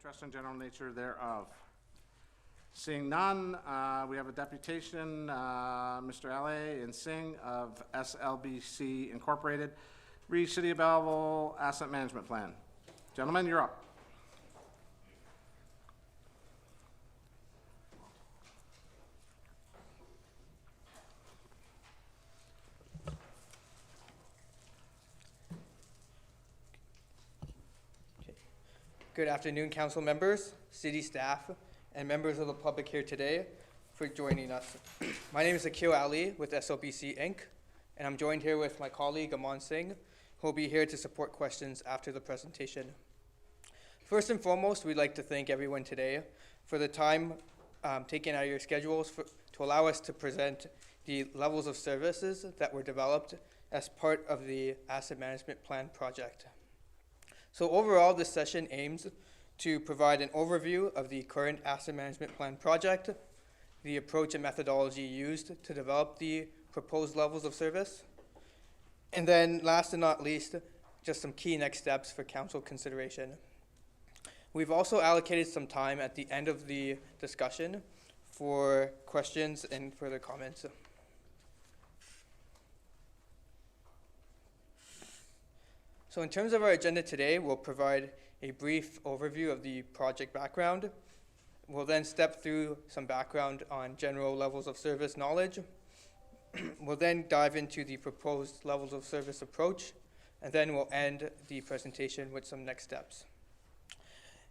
interest and general nature thereof. Seeing none, we have a deputation, Mr. L.A. and Singh of SLBC Incorporated, City of Belleville Asset Management Plan. Gentlemen, you're up. Good afternoon, council members, city staff, and members of the public here today for joining us. My name is Akeel with SLBC Inc., and I'm joined here with my colleague Aman Singh, who will be here to support questions after the presentation. First and foremost, we'd like to thank everyone today for the time taken out of your schedules to allow us to present the levels of services that were developed as part of the Asset Management Plan project. So overall, this session aims to provide an overview of the current Asset Management Plan project, the approach and methodology used to develop the proposed levels of service, and then last and not least, just some key next steps for council consideration. We've also allocated some time at the end of the discussion for questions and further comments. So in terms of our agenda today, we'll provide a brief overview of the project background. We'll then step through some background on general levels of service knowledge. We'll then dive into the proposed levels of service approach, and then we'll end the presentation with some next steps.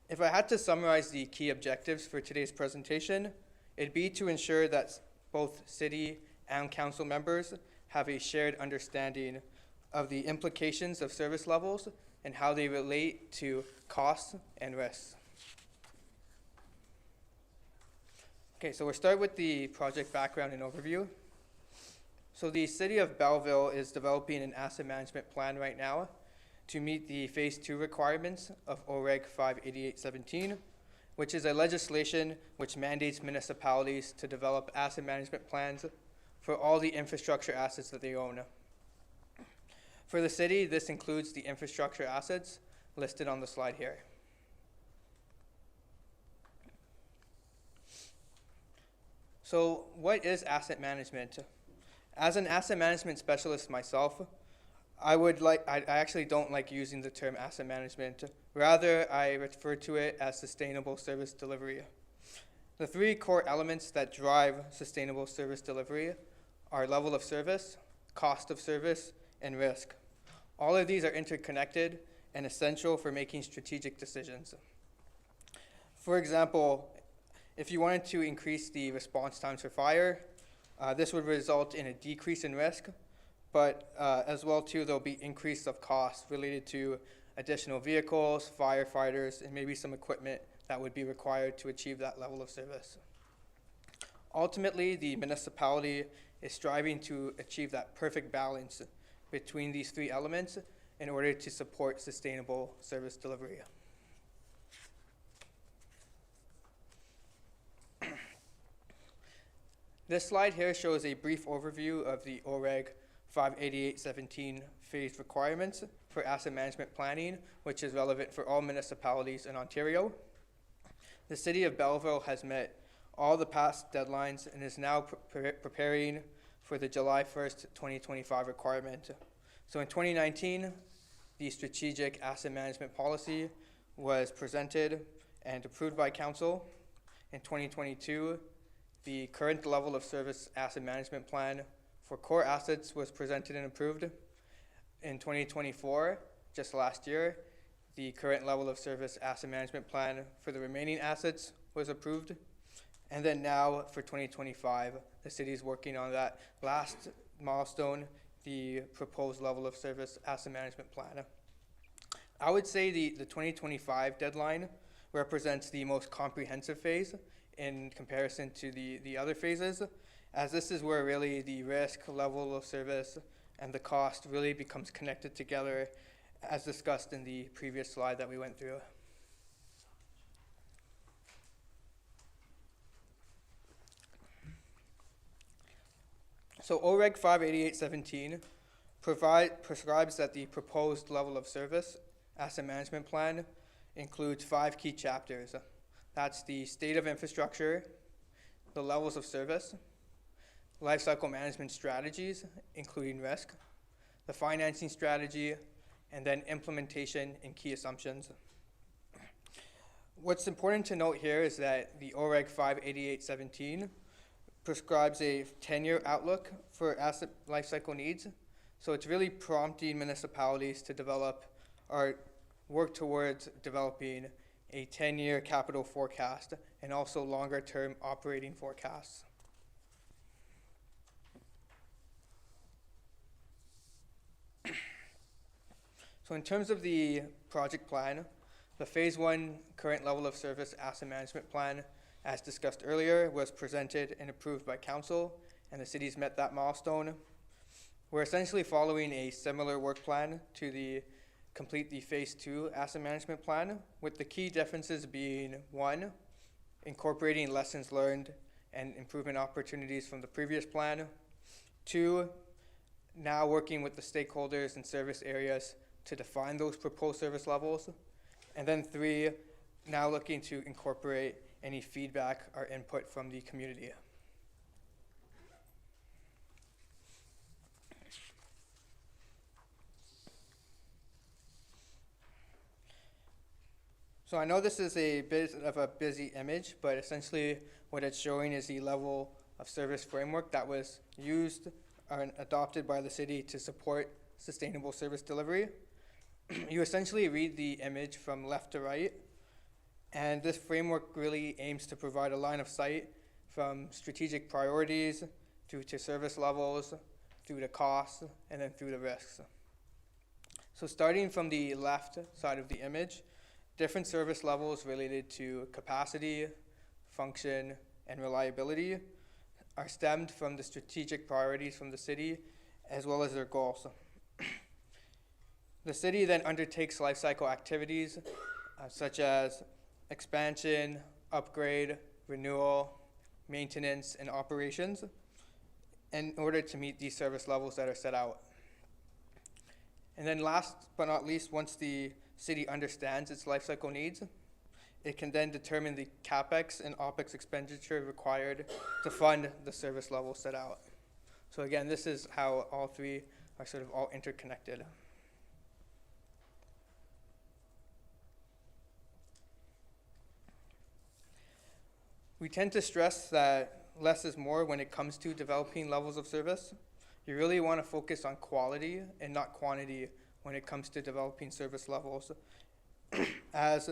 If I had to summarize the key objectives for today's presentation, it'd be to ensure that both city and council members have a shared understanding of the implications of service levels and how they relate to costs and risks. Okay, so we'll start with the project background and overview. So the City of Belleville is developing an asset management plan right now to meet the Phase 2 requirements of OREG 58817, which is a legislation which mandates municipalities to develop asset management plans for all the infrastructure assets that they own. For the city, this includes the infrastructure assets listed on the slide here. So what is asset management? As an asset management specialist myself, I actually don't like using the term asset management. Rather, I refer to it as sustainable service delivery. The three core elements that drive sustainable service delivery are level of service, cost of service, and risk. All of these are interconnected and essential for making strategic decisions. For example, if you wanted to increase the response times for fire, this would result in a decrease in risk, but as well too, there'll be increase of costs related to additional vehicles, firefighters, and maybe some equipment that would be required to achieve that level of service. Ultimately, the municipality is striving to achieve that perfect balance between these three elements in order to support sustainable service delivery. This slide here shows a brief overview of the OREG 58817 phased requirements for asset management planning, which is relevant for all municipalities in Ontario. The City of Belleville has met all the past deadlines and is now preparing for the July 1st, 2025 requirement. So in 2019, the Strategic Asset Management Policy was presented and approved by Council. In 2022, the current level of service asset management plan for core assets was presented and approved. In 2024, just last year, the current level of service asset management plan for the remaining assets was approved. And then now for 2025, the city is working on that last milestone, the proposed level of service asset management plan. I would say the 2025 deadline represents the most comprehensive phase in comparison to the other phases, as this is where really the risk, level of service, and the cost really becomes connected together, as discussed in the previous slide that we went through. So OREG 58817 prescribes that the proposed level of service asset management plan includes 5 key chapters. That's the state of infrastructure, the levels of service, lifecycle management strategies, including risk, the financing strategy, and then implementation and key assumptions. What's important to note here is that the OREG 58817 prescribes a 10-year outlook for asset lifecycle needs. So it's really prompting municipalities to develop or work towards developing a 10-year capital forecast and also longer-term operating forecasts. So in terms of the project plan, the Phase 1 current level of service asset management plan, as discussed earlier, was presented and approved by council, and the city's met that milestone. We're essentially following a similar work plan to complete the Phase 2 asset management plan, with the key differences being: 1, incorporating lessons learned and improvement opportunities from the previous plan; 2, now working with the stakeholders and service areas to define those proposed service levels; and then 3, now looking to incorporate any feedback or input from the community. So I know this is a bit of a busy image, but essentially what it's showing is the level of service framework that was used and adopted by the city to support sustainable service delivery. You essentially read the image from left to right, and this framework really aims to provide a line of sight from strategic priorities through to service levels, through to costs, and then through to risks. So starting from the left side of the image, different service levels related to capacity, function, and reliability are stemmed from the strategic priorities from the city, as well as their goals. The city then undertakes life cycle activities such as expansion, upgrade, renewal, maintenance, and operations in order to meet these service levels that are set out. And then last but not least, once the city understands its life cycle needs, it can then determine the CapEx and OpEx expenditure required to fund the service level set out. So again, this is how all three are sort of all interconnected. We tend to stress that less is more when it comes to developing levels of service. You really want to focus on quality and not quantity when it comes to developing service levels, as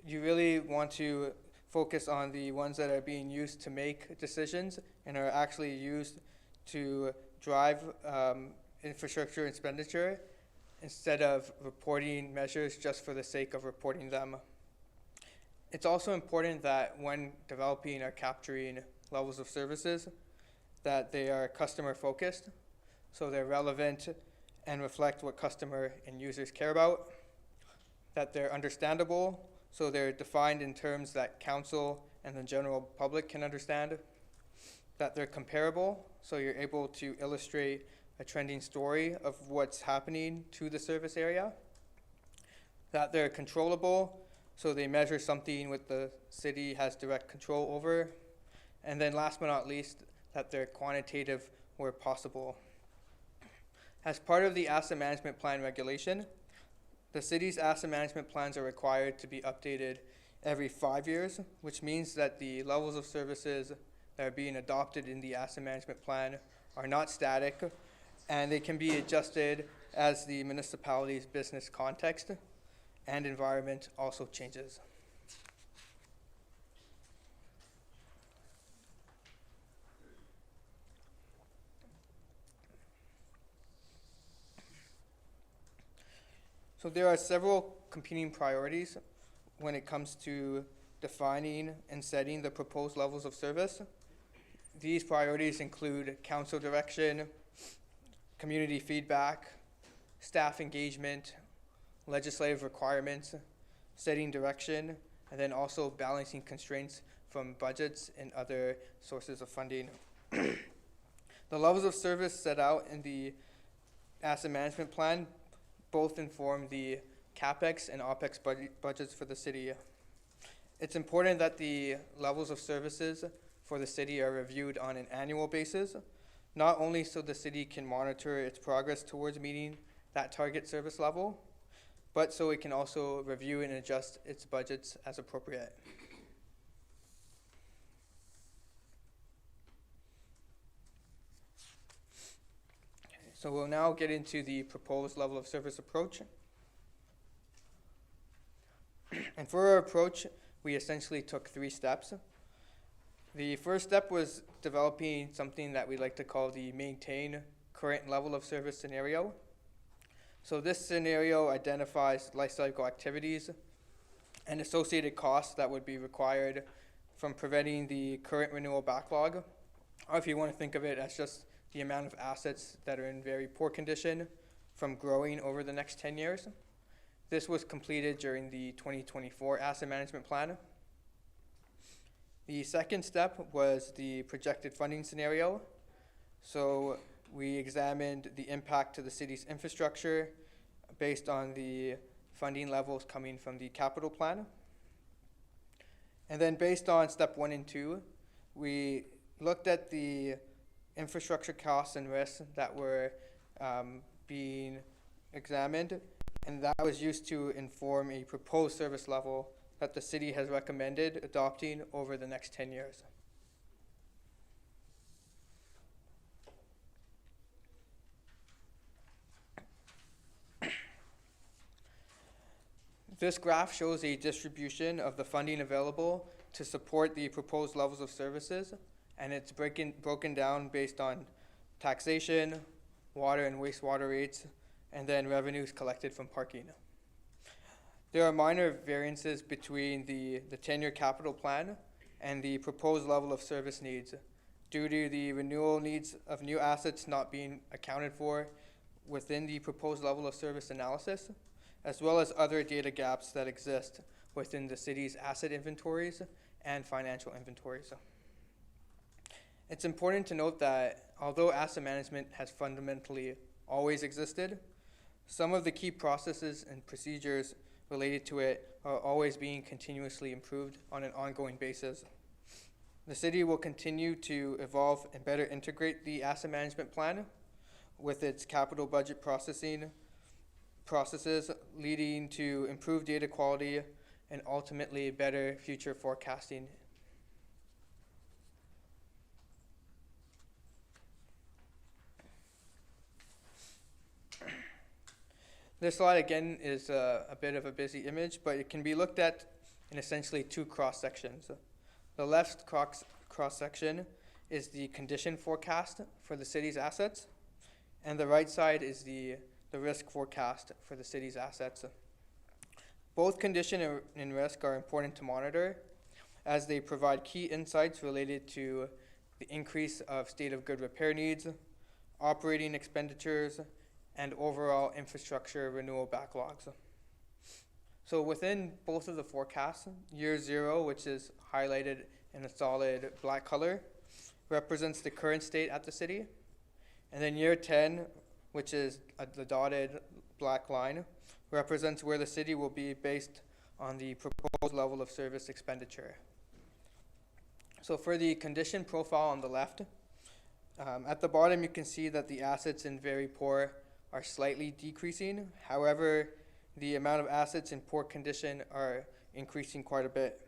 you really want to focus on the ones that are being used to make decisions and are actually used to drive infrastructure expenditure instead of reporting measures just for the sake of reporting them. It's also important that when developing or capturing levels of services, that they are customer focused, so they're relevant and reflect what customer and users care about, that they're understandable, so they're defined in terms that council and the general public can understand, that they're comparable, so you're able to illustrate a trending story of what's happening to the service area, that they're controllable, so they measure something what the city has direct control over, and then last but not least, that they're quantitative where possible. As part of the asset management plan regulation, the city's asset management plans are required to be updated every 5 years, which means that the levels of services that are being adopted in the asset management plan are not static, and they can be adjusted as the municipality's business context and environment also changes. So there are several competing priorities when it comes to defining and setting the proposed levels of service. These priorities include council direction, community feedback, staff engagement, legislative requirements, setting direction, and then also balancing constraints from budgets and other sources of funding. The levels of service set out in the asset management plan both inform the CapEx and OpEx budgets for the city. It's important that the levels of services for the city are reviewed on an annual basis, not only so the city can monitor its progress towards meeting that target service level, but so it can also review and adjust its budgets as appropriate. So we'll now get into the proposed level of service approach. And for our approach, we essentially took 3 steps. The first step was developing something that we like to call the maintain current level of service scenario. So this scenario identifies lifecycle activities and associated costs that would be required from preventing the current renewal backlog, or if you want to think of it as just the amount of assets that are in very poor condition from growing over the next 10 years. This was completed during the 2024 asset management plan. The second step was the projected funding scenario. So we examined the impact to the city's infrastructure based on the funding levels coming from the capital plan. And then based on step 1 and 2, we looked at the infrastructure costs and risks that were being examined, and that was used to inform a proposed service level that the city has recommended adopting over the next 10 years. This graph shows a distribution of the funding available to support the proposed levels of services, and it's broken down based on taxation, water and wastewater rates, and then revenues collected from parking. There are minor variances between the 10-year capital plan and the proposed level of service needs due to the renewal needs of new assets not being accounted for within the proposed level of service analysis, as well as other data gaps that exist within the city's asset inventories and financial inventories. It's important to note that although asset management has fundamentally always existed, some of the key processes and procedures related to it are always being continuously improved on an ongoing basis. The city will continue to evolve and better integrate the asset management plan with its capital budget processes, leading to improved data quality and ultimately better future forecasting. This slide again is a bit of a busy image, but it can be looked at in essentially 2 cross sections. The left cross section is the condition forecast for the city's assets, and the right side is the risk forecast for the city's assets. Both condition and risk are important to monitor as they provide key insights related to the increase of state of good repair needs, operating expenditures, and overall infrastructure renewal backlogs. So within both of the forecasts, year 0, which is highlighted in a solid black color, represents the current state at the city. And then year 10, which is the dotted black line, represents where the city will be based on the proposed level of service expenditure. So for the condition profile on the left, at the bottom you can see that the assets in very poor are slightly decreasing. However, the amount of assets in poor condition are increasing quite a bit.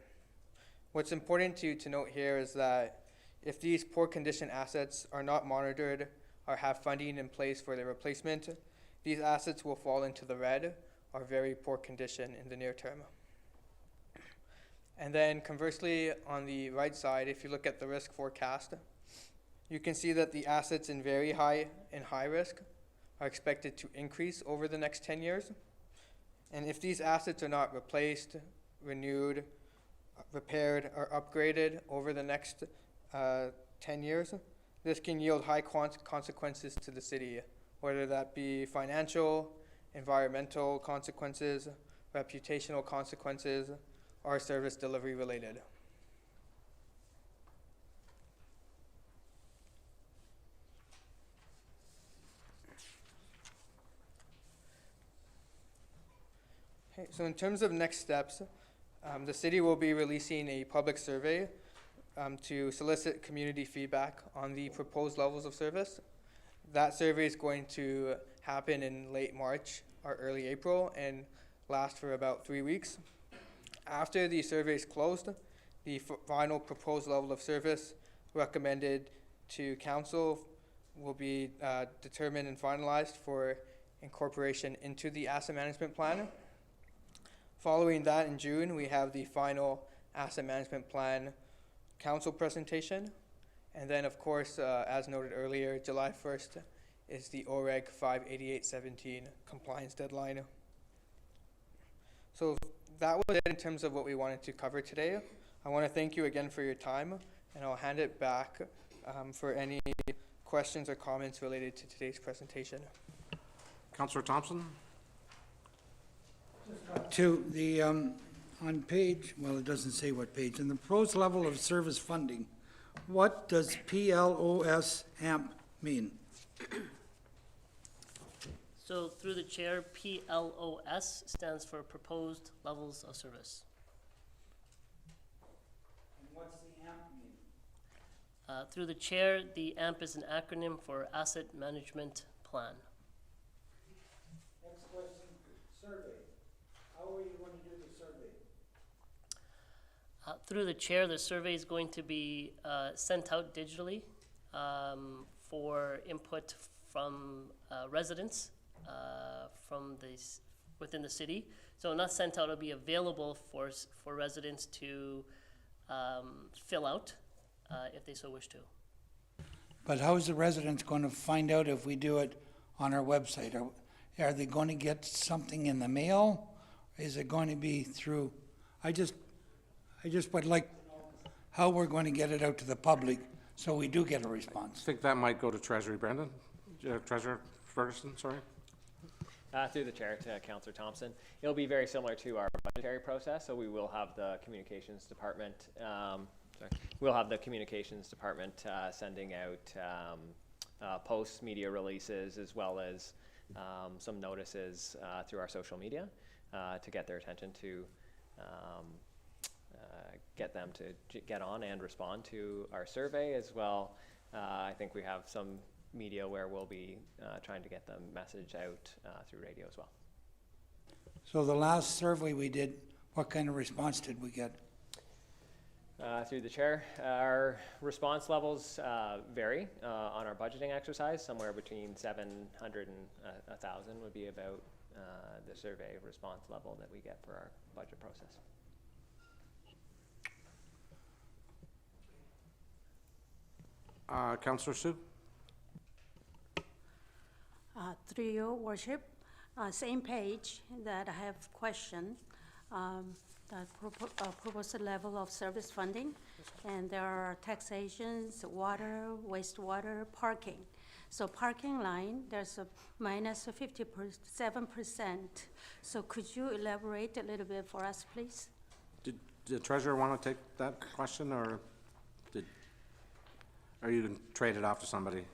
What's important to note here is that if these poor condition assets are not monitored or have funding in place for their replacement, these assets will fall into the red or very poor condition in the near term. And then conversely, on the right side, if you look at the risk forecast, you can see that the assets in very high and high risk are expected to increase over the next 10 years. And if these assets are not replaced, renewed, repaired, or upgraded over the next 10 years, this can yield high consequences to the city, whether that be financial, environmental consequences, reputational consequences, or service delivery related. Okay, so in terms of next steps, the city will be releasing a public survey to solicit community feedback on the proposed levels of service. That survey is going to happen in late March or early April and last for about 3 weeks. After the survey is closed, the final proposed level of service recommended to council will be determined and finalized for incorporation into the asset management plan. Following that, in June, we have the final asset management plan council presentation. And then, of course, as noted earlier, July 1st is the OREG 58817 compliance deadline. So that was it in terms of what we wanted to cover today. I want to thank you again for your time, and I'll hand it back for any questions or comments related to today's presentation. Councillor Thompson? To the, on page, well, it doesn't say what page, in the proposed level of service funding, what does PLOS AMP mean? So through the chair, PLOS stands for Proposed Levels of Service. And what's the AMP mean? Through the chair, the AMP is an acronym for Asset Management Plan. Next question, survey. How are you going to do the survey? Through the chair, the survey is going to be sent out digitally for input from residents from within the city. So not sent out, it'll be available for residents to fill out if they so wish to. But how is the residents going to find out if we do it on our website? Are they going to get something in the mail? Is it going to be through, I just would like to know how we're going to get it out to the public so we do get a I response. think that might go to Treasury. Brendan? Treasurer Ferguson, sorry. Through the chair to Councillor Thompson. It'll be very similar to our budgetary process, so we will have the communications department, sending out posts, media releases, as well as some notices through our social media to get their attention to get them to get on and respond to our survey as well. I think we have some media where we'll be trying to get the message out through radio as well. So the last survey we did, what kind of response did we get? Through the chair, our response levels vary on our budgeting exercise. Somewhere between 700 and 1,000 would be about the survey response level that we get for our budget process. Councillor Sue? Through your worship, same page that I have question, the proposed level of service funding, and there are taxations, water, wastewater, parking. So parking line, there's a minus 57%. So could you elaborate a little bit for us, please? Did the treasurer want to take that question, or are you going to trade it off to somebody?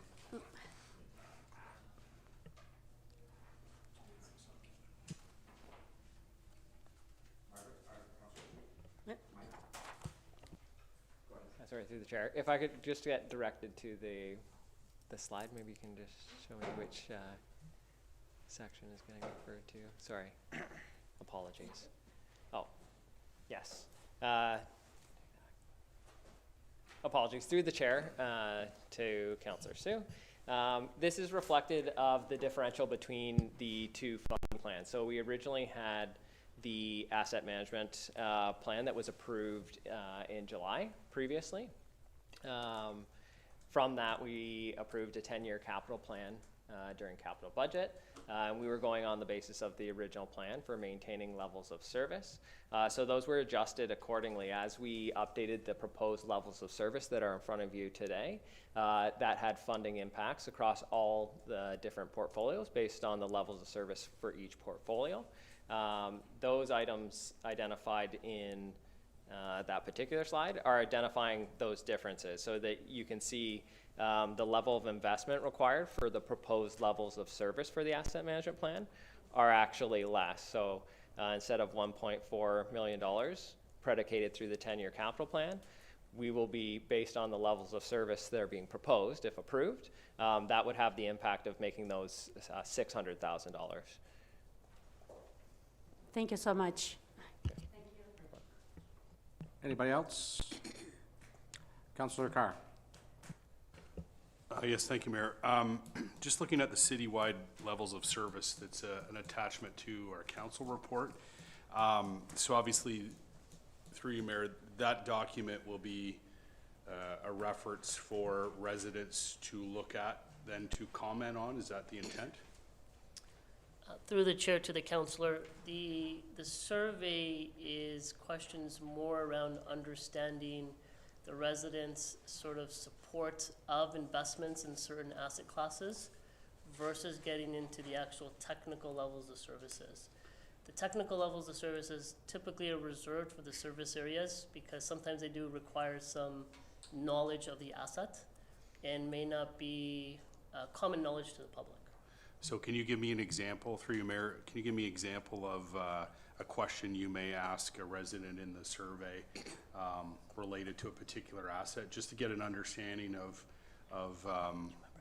Sorry, through the chair. If I could just get directed to the slide, maybe you can just show me which section is getting referred to. Sorry, apologies. Oh, yes. Apologies, through the chair to Councillor Sue. This is reflected of the differential between the two funding plans. So we originally had the asset management plan that was approved in July previously. From that, we approved a 10-year capital plan during capital budget. We were going on the basis of the original plan for maintaining levels of service. So those were adjusted accordingly as we updated the proposed levels of service that are in front of you today. That had funding impacts across all the different portfolios based on the levels of service for each portfolio. Those items identified in that particular slide are identifying those differences so that you can see the level of investment required for the proposed levels of service for the asset management plan are actually less. So instead of $1.4 million predicated through the 10-year capital plan, we will be based on the levels of service that are being proposed, if approved. That would have the impact of making those $600,000. Thank you so much. Anybody else? Councillor Carr. Yes, thank you, Mayor. Just looking at the citywide levels of service, that's an attachment to our council report. So obviously, through you, Mayor, that document will be a reference for residents to look at, then to comment on. Is that the intent? Through the chair to the councillor, the survey is questions more around understanding the residents' sort of support of investments in certain asset classes versus getting into the actual technical levels of services. The technical levels of services typically are reserved for the service areas because sometimes they do require some knowledge of the asset and may not be common knowledge to the public. So can you give me an example, through you, Mayor, can you give me an example of a question you may ask a resident in the survey related to a particular asset, just to get an understanding of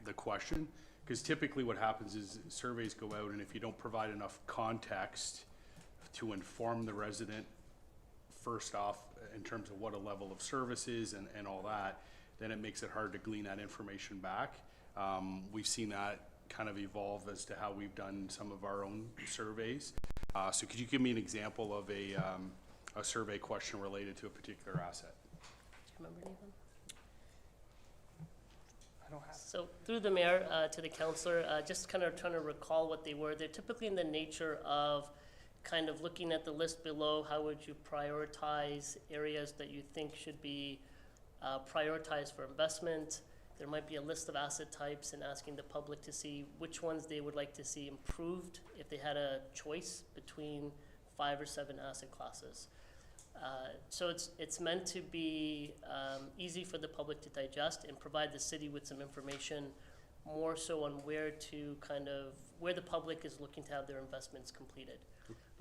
the question? Because typically what happens is surveys go out, and if you don't provide enough context to inform the resident, first off, in terms of what a level of service is and all that, then it makes it hard to glean that information back. We've seen that kind of evolve as to how we've done some of our own surveys. So could you give me an example of a survey question related to a particular asset? Do you remember any of them? I don't have. So through the mayor to the councillor, just kind of trying to recall what they were. They're typically in the nature of kind of looking at the list below. How would you prioritize areas that you think should be prioritized for investment? There might be a list of asset types and asking the public to see which ones they would like to see improved if they had a choice between 5 or 7 asset classes. So it's meant to be easy for the public to digest and provide the city with some information more so on where the public is looking to have their investments completed.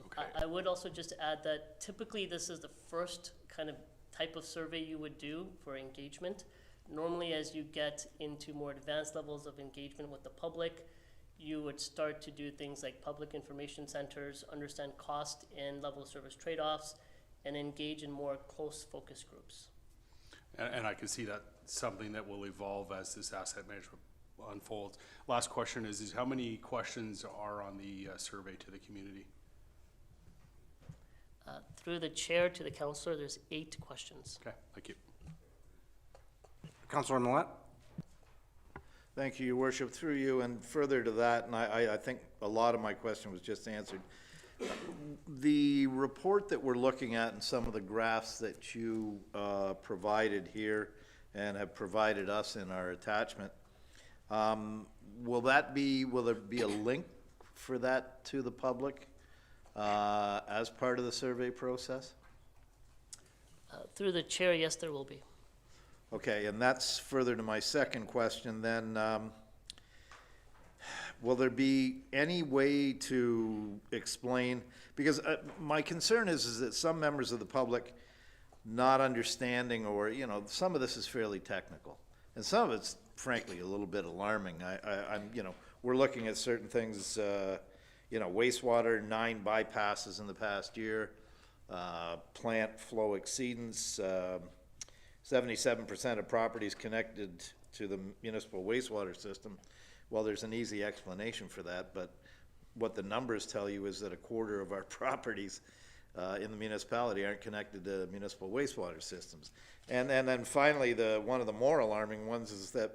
Okay. I would also just add that typically this is the first kind of type of survey you would do for engagement. Normally, as you get into more advanced levels of engagement with the public, you would start to do things like public information centers, understand cost and level of service trade-offs, and engage in more close focus groups. And I can see that something that will evolve as this asset management unfolds. Last question is how many questions are on the survey to the community? Through the chair to the councillor, there's 8 questions. Okay, thank you. Councillor Millette. Thank you, Your Worship. Through you, and further to that, and I think a lot of my question was just answered. The report that we're looking at and some of the graphs that you provided here and have provided us in our attachment, will there be a link for that to the public as part of the survey process? Through the chair, yes, there will be. Okay, and that's further to my second question then. Will there be any way to explain, because my concern is that some members of the public not understanding, or, some of this is fairly technical, and some of it's frankly a little bit alarming. We're looking at certain things, wastewater, 9 bypasses in the past year, plant flow exceedance, 77% of properties connected to the municipal wastewater system. Well, there's an easy explanation for that, but what the numbers tell you is that 1/4 of our properties in the municipality aren't connected to municipal wastewater systems. And then finally, one of the more alarming ones is that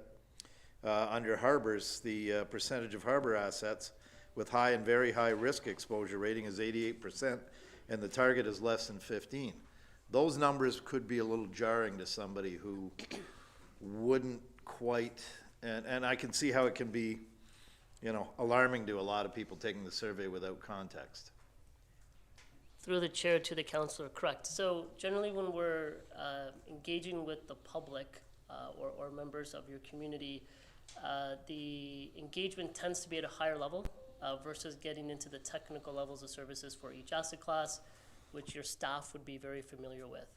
under harbors, the percentage of harbor assets with high and very high risk exposure rating is 88%, and the target is less than 15. Those numbers could be a little jarring to somebody who wouldn't quite, and I can see how it can be, alarming to a lot of people taking the survey without context. Through the chair to the councillor, correct. So generally when we're engaging with the public or members of your community, the engagement tends to be at a higher level. versus getting into the technical levels of services for each asset class, which your staff would be very familiar with.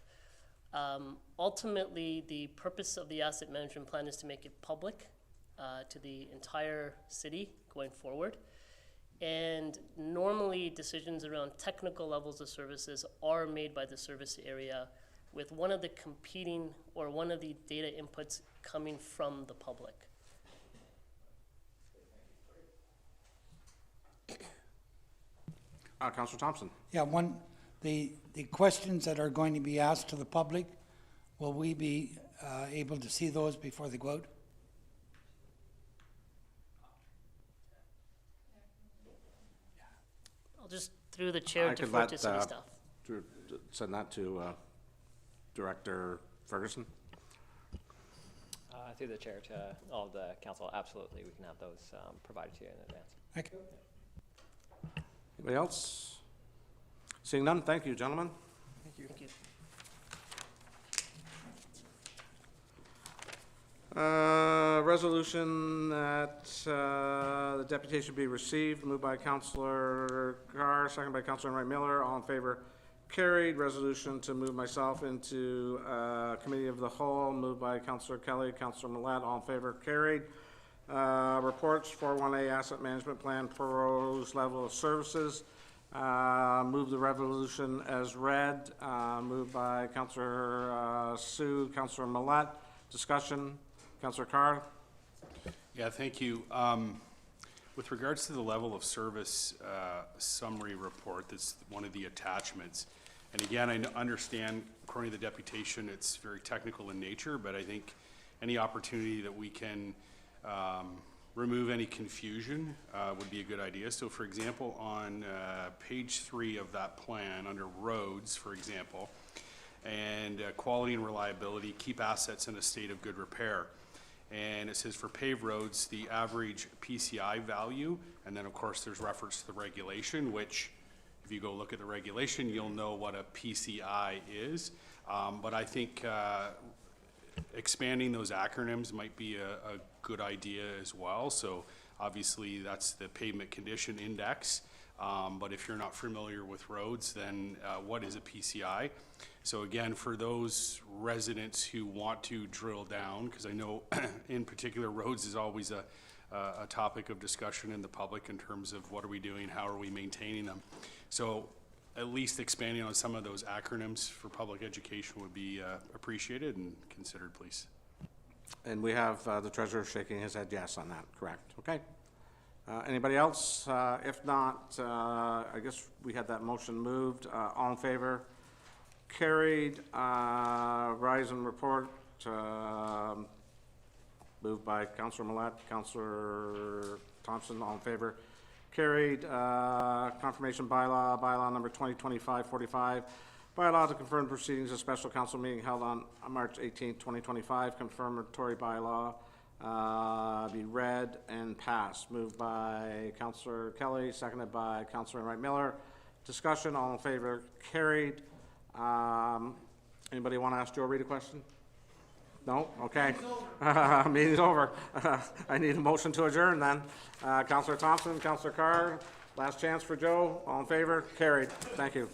Ultimately, the purpose of the asset management plan is to make it public to the entire city going forward. And normally, decisions around technical levels of services are made by the service area, with one of the competing or one of the data inputs coming from the public. Councilor Thompson. Yeah, the questions that are going to be asked to the public, will we be able to see those before they go out? I'll just, through the chair, I could defer let, to city staff. send that to Director Ferguson. Through the chair to all of the council, absolutely, we can have those provided to you in advance. Okay. Anybody else? Seeing none, thank you, gentlemen. Thank you. Resolution that the deputation be received, moved by Councilor Carr, second by Councilor Wright Miller, all in favor, carried. Resolution to move myself into Committee of the Whole, moved by Councilor Kelly, Councilor Millet, all in favor, carried. Reports, 41A Asset Management Plan, Pros Level of Services. Move the resolution as read, moved by Councilor Sue, Councilor Millet. Discussion, Councilor Carr. Yeah, thank you. With regards to the level of service summary report, that's one of the attachments. And again, I understand, according to the deputation, it's very technical in nature, but I think any opportunity that we can remove any confusion would be a good idea. So for example, on page 3 of that plan, under roads, for example, and quality and reliability, keep assets in a state of good repair. And it says for paved roads, the average PCI value, and then of course there's reference to the regulation, which if you go look at the regulation, you'll know what a PCI is. But I think expanding those acronyms might be a good idea as well. So obviously that's the pavement condition index. But if you're not familiar with roads, then what is a PCI? So again, for those residents who want to drill down, because I know in particular roads is always a topic of discussion in the public in terms of what are we doing, how are we maintaining them. So at least expanding on some of those acronyms for public education would be appreciated and considered, please. And we have the treasurer shaking his head yes on that, correct? Okay. Anybody else? If not, I guess we had that motion moved. All in favor? Carried. Rise and report, moved by Councilor Millet, Councilor Thompson, all in favor. Carried. Confirmation bylaw number 2025-45. Bylaw to confirm proceedings of special council meeting held on March 18, 2025. Confirmatory bylaw be read and passed. Moved by Councilor Kelly, seconded by Councilor Wright Miller. Discussion, all in favor, carried. Anybody want to ask Joe Reid a question? No? Okay. Meeting's over. I need a motion to adjourn then. Councilor Thompson, Councilor Carr, last chance for Joe. All in favor, carried. Thank you.